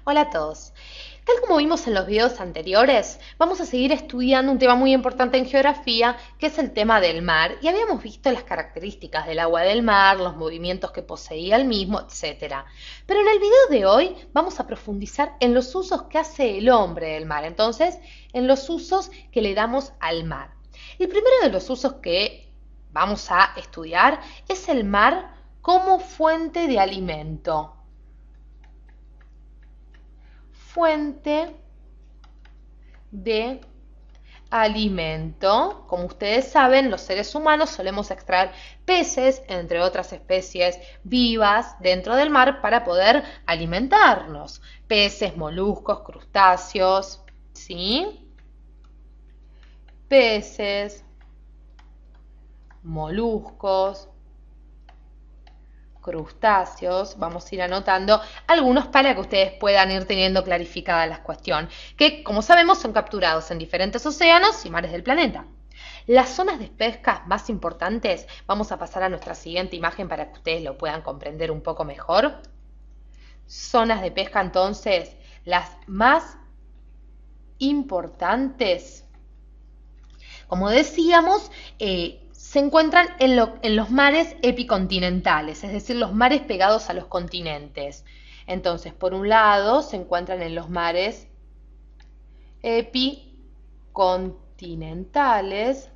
Hola a todos. Tal como vimos en los videos anteriores, vamos a seguir estudiando un tema muy importante en geografía, que es el tema del mar, y habíamos visto las características del agua del mar, los movimientos que poseía el mismo, etc. Pero en el video de hoy vamos a profundizar en los usos que hace el hombre del mar, entonces, en los usos que le damos al mar. El primero de los usos que vamos a estudiar es el mar como fuente de alimento. Fuente de alimento. Como ustedes saben, los seres humanos solemos extraer peces, entre otras especies vivas, dentro del mar para poder alimentarnos. Peces, moluscos, crustáceos, ¿sí? Peces, moluscos, crustáceos, vamos a ir anotando algunos para que ustedes puedan ir teniendo clarificada la cuestión, que como sabemos son capturados en diferentes océanos y mares del planeta. Las zonas de pesca más importantes, vamos a pasar a nuestra siguiente imagen para que ustedes lo puedan comprender un poco mejor. Zonas de pesca entonces, las más importantes, como decíamos, se encuentran en los mares epicontinentales, es decir, los mares pegados a los continentes. Entonces, por un lado, se encuentran en los mares epicontinentales.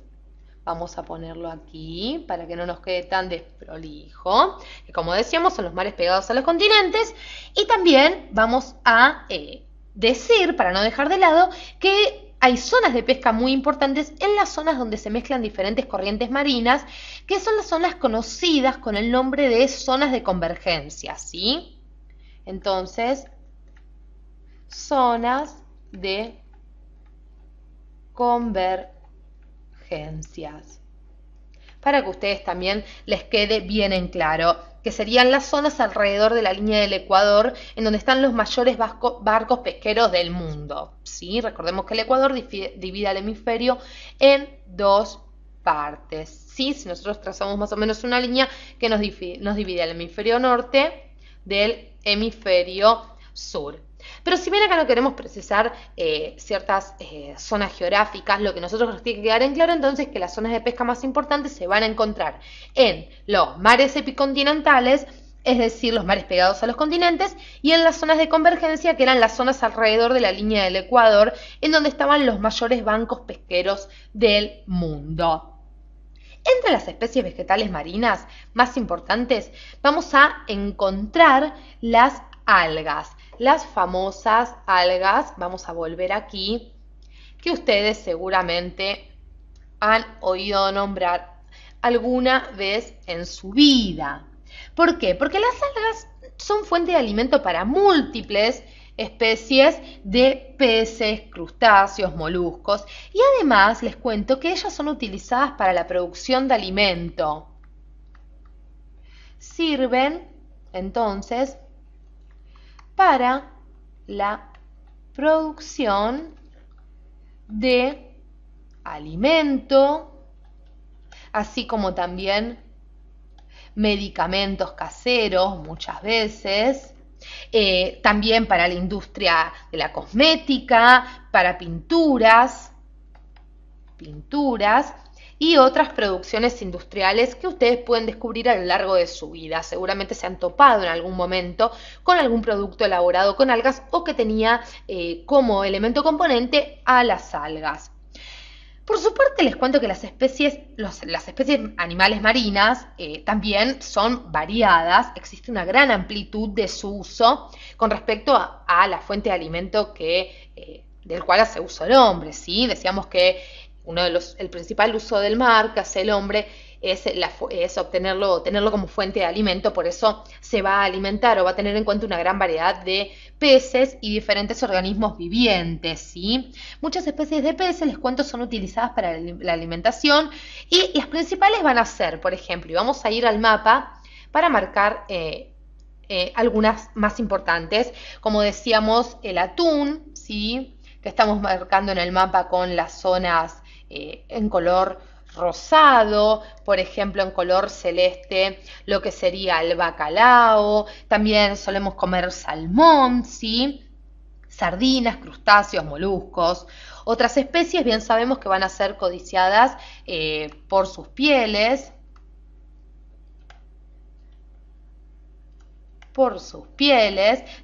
Vamos a ponerlo aquí para que no nos quede tan desprolijo. Que como decíamos, son los mares pegados a los continentes. Y también vamos a decir, para no dejar de lado, que hay zonas de pesca muy importantes en las zonas donde se mezclan diferentes corrientes marinas, que son las zonas conocidas con el nombre de zonas de convergencia, ¿sí? Entonces, zonas de convergencias. Para que a ustedes también les quede bien en claro, que serían las zonas alrededor de la línea del Ecuador, en donde están los mayores barcos pesqueros del mundo, ¿sí? Recordemos que el Ecuador divide al hemisferio en dos partes, ¿sí? Si nosotros trazamos más o menos una línea que nos divide al hemisferio norte del hemisferio sur. Pero si bien acá no queremos precisar ciertas zonas geográficas, lo que nosotros nos tiene que quedar en claro entonces es que las zonas de pesca más importantes se van a encontrar en los mares epicontinentales, es decir, los mares pegados a los continentes, y en las zonas de convergencia, que eran las zonas alrededor de la línea del Ecuador, en donde estaban los mayores bancos pesqueros del mundo. Entre las especies vegetales marinas más importantes vamos a encontrar las algas. Las famosas algas, vamos a volver aquí, que ustedes seguramente han oído nombrar alguna vez en su vida. ¿Por qué? Porque las algas son fuente de alimento para múltiples especies de peces, crustáceos, moluscos, y además les cuento que ellas son utilizadas para la producción de alimento. Sirven entonces para la producción de alimento, así como también medicamentos caseros muchas veces, también para la industria de la cosmética, para pinturas y otras producciones industriales que ustedes pueden descubrir a lo largo de su vida. Seguramente se han topado en algún momento con algún producto elaborado con algas o que tenía como elemento componente a las algas. Por su parte, les cuento que las especies animales marinas también son variadas. Existe una gran amplitud de su uso con respecto a la fuente de alimento del cual hace uso el hombre, ¿sí? Decíamos que el principal uso del mar que hace el hombre es tenerlo como fuente de alimento, por eso se va a alimentar o va a tener en cuenta una gran variedad de peces y diferentes organismos vivientes, ¿sí? Muchas especies de peces, les cuento, son utilizadas para la alimentación y las principales van a ser, por ejemplo, y vamos a ir al mapa para marcar algunas más importantes, como decíamos, el atún, ¿sí? Que estamos marcando en el mapa con las zonas en color rosado, por ejemplo en color celeste lo que sería el bacalao, también solemos comer salmón, ¿sí? sardinas, crustáceos, moluscos. Otras especies bien sabemos que van a ser codiciadas por sus pieles,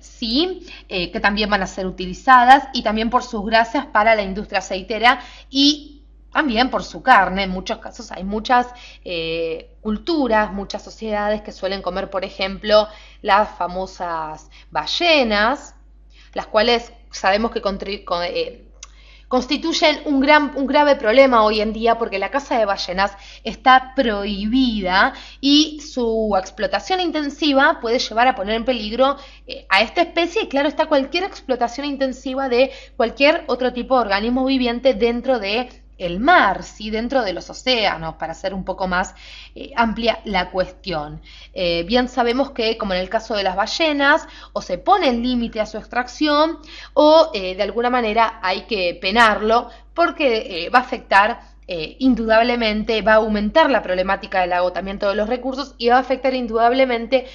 sí, que también van a ser utilizadas, y también por sus grasas para la industria aceitera y también por su carne. En muchos casos hay muchas culturas, muchas sociedades que suelen comer, por ejemplo, las famosas ballenas, las cuales sabemos que constituyen un grave problema hoy en día porque la caza de ballenas está prohibida y su explotación intensiva puede llevar a poner en peligro a esta especie y, claro está, cualquier explotación intensiva de cualquier otro tipo de organismo viviente dentro de el mar, ¿sí? Dentro de los océanos, para hacer un poco más amplia la cuestión. Bien sabemos que, como en el caso de las ballenas, o se pone el límite a su extracción o de alguna manera hay que penarlo porque va a afectar indudablemente, va a aumentar la problemática del agotamiento de los recursos y va a afectar indudablemente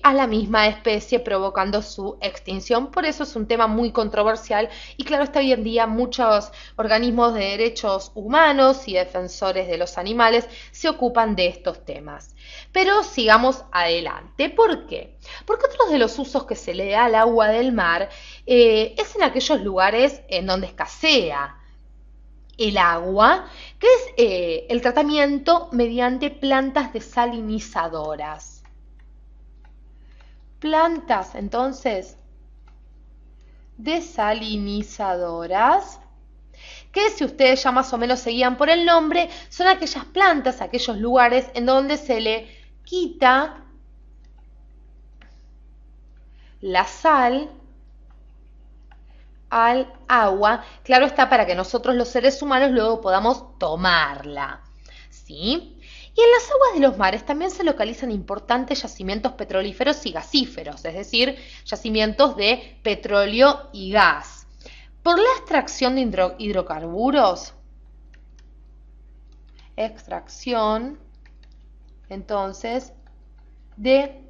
a la misma especie, provocando su extinción. Por eso es un tema muy controversial y, claro está, hoy en día muchos organismos de derechos humanos y defensores de los animales se ocupan de estos temas. Pero sigamos adelante. ¿Por qué? Porque otro de los usos que se le da al agua del mar es en aquellos lugares en donde escasea el agua, que es el tratamiento mediante plantas desalinizadoras. Plantas, entonces, desalinizadoras, que si ustedes ya más o menos se guían por el nombre, son aquellas plantas, aquellos lugares en donde se le quita la sal al agua, claro está, para que nosotros los seres humanos luego podamos tomarla, ¿sí? Y en las aguas de los mares también se localizan importantes yacimientos petrolíferos y gasíferos, es decir, yacimientos de petróleo y gas. Por la extracción de hidrocarburos, extracción, entonces, de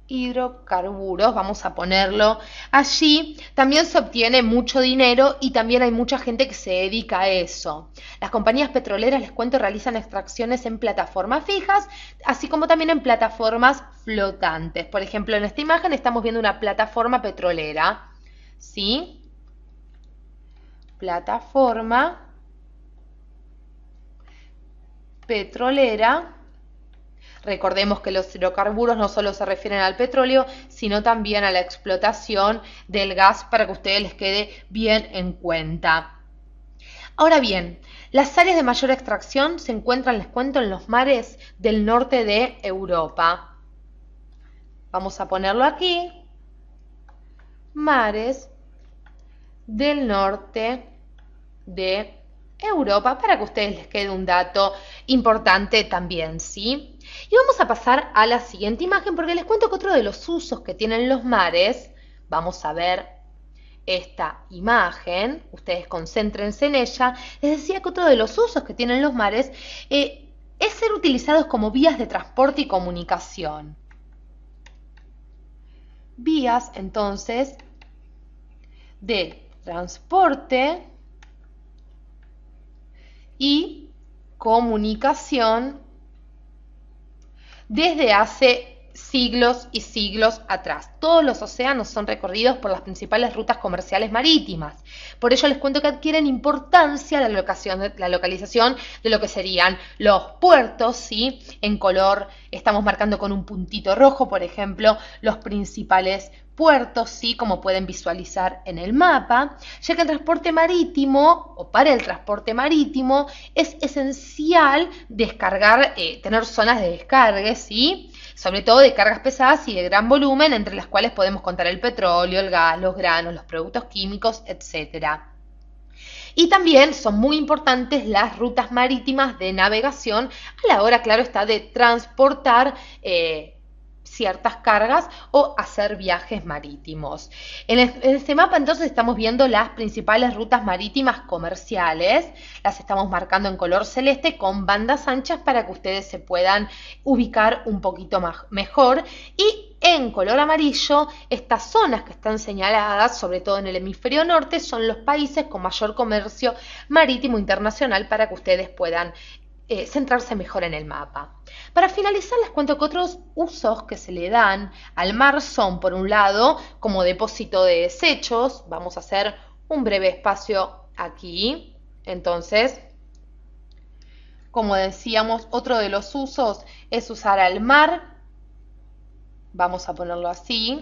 hidrocarburos, vamos a ponerlo allí, también se obtiene mucho dinero y también hay mucha gente que se dedica a eso. Las compañías petroleras, les cuento, realizan extracciones en plataformas fijas, así como también en plataformas flotantes. Por ejemplo, en esta imagen estamos viendo una plataforma petrolera, ¿sí? Plataforma petrolera. Recordemos que los hidrocarburos no solo se refieren al petróleo, sino también a la explotación del gas, para que a ustedes les quede bien en cuenta. Ahora bien, las áreas de mayor extracción se encuentran, les cuento, en los mares del norte de Europa. Vamos a ponerlo aquí. Mares del norte de Europa, para que a ustedes les quede un dato importante también, ¿sí? Y vamos a pasar a la siguiente imagen porque les cuento que otro de los usos que tienen los mares, vamos a ver esta imagen, ustedes concéntrense en ella, les decía que otro de los usos que tienen los mares es ser utilizados como vías de transporte y comunicación. Vías, entonces, de transporte y comunicación desde hace siglos y siglos atrás. Todos los océanos son recorridos por las principales rutas comerciales marítimas. Por ello les cuento que adquieren importancia la localización de lo que serían los puertos, ¿sí? En color estamos marcando con un puntito rojo, por ejemplo, los principales puertos, ¿sí? Como pueden visualizar en el mapa, ya que el transporte marítimo, o para el transporte marítimo, es esencial descargar, tener zonas de descargue, ¿sí? Sobre todo de cargas pesadas y de gran volumen, entre las cuales podemos contar el petróleo, el gas, los granos, los productos químicos, etc. Y también son muy importantes las rutas marítimas de navegación a la hora, claro está, de transportar ciertas cargas o hacer viajes marítimos. En este mapa entonces estamos viendo las principales rutas marítimas comerciales, las estamos marcando en color celeste con bandas anchas para que ustedes se puedan ubicar un poquito más mejor, y En color amarillo, estas zonas que están señaladas, sobre todo en el hemisferio norte, son los países con mayor comercio marítimo internacional para que ustedes puedan centrarse mejor en el mapa. Para finalizar, les cuento que otros usos que se le dan al mar son, por un lado, como depósito de desechos. Vamos a hacer un breve espacio aquí. Entonces, como decíamos, otro de los usos es usar al mar, vamos a ponerlo así,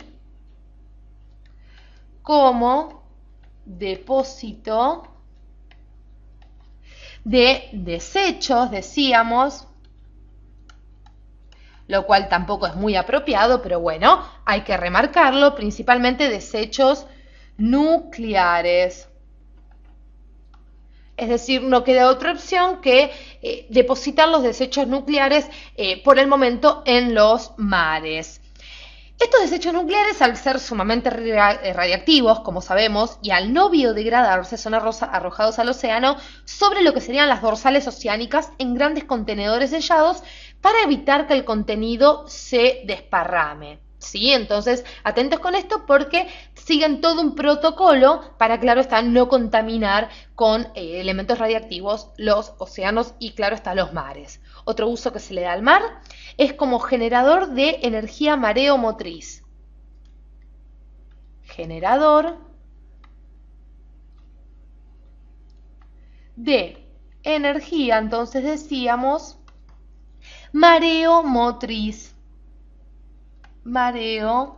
como depósito de desechos, decíamos, lo cual tampoco es muy apropiado, pero bueno, hay que remarcarlo, principalmente desechos nucleares. Es decir, no queda otra opción que depositar los desechos nucleares por el momento en los mares. Estos desechos nucleares, al ser sumamente radiactivos, como sabemos, y al no biodegradarse, son arrojados al océano sobre lo que serían las dorsales oceánicas en grandes contenedores sellados para evitar que el contenido se desparrame. ¿Sí? Entonces, atentos con esto porque siguen todo un protocolo para, claro está, no contaminar con elementos radiactivos los océanos y, claro está, los mares. Otro uso que se le da al mar es como generador de energía mareomotriz. Generador de energía, entonces decíamos, mareomotriz. Mareomotriz,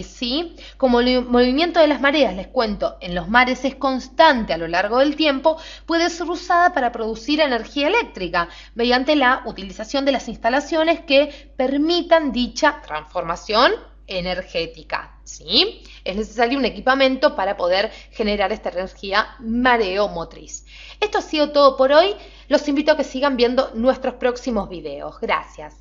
¿sí? Como el movimiento de las mareas, les cuento, en los mares es constante a lo largo del tiempo, puede ser usada para producir energía eléctrica mediante la utilización de las instalaciones que permitan dicha transformación energética, ¿sí? Es necesario un equipamiento para poder generar esta energía mareomotriz. Esto ha sido todo por hoy. Los invito a que sigan viendo nuestros próximos videos. Gracias.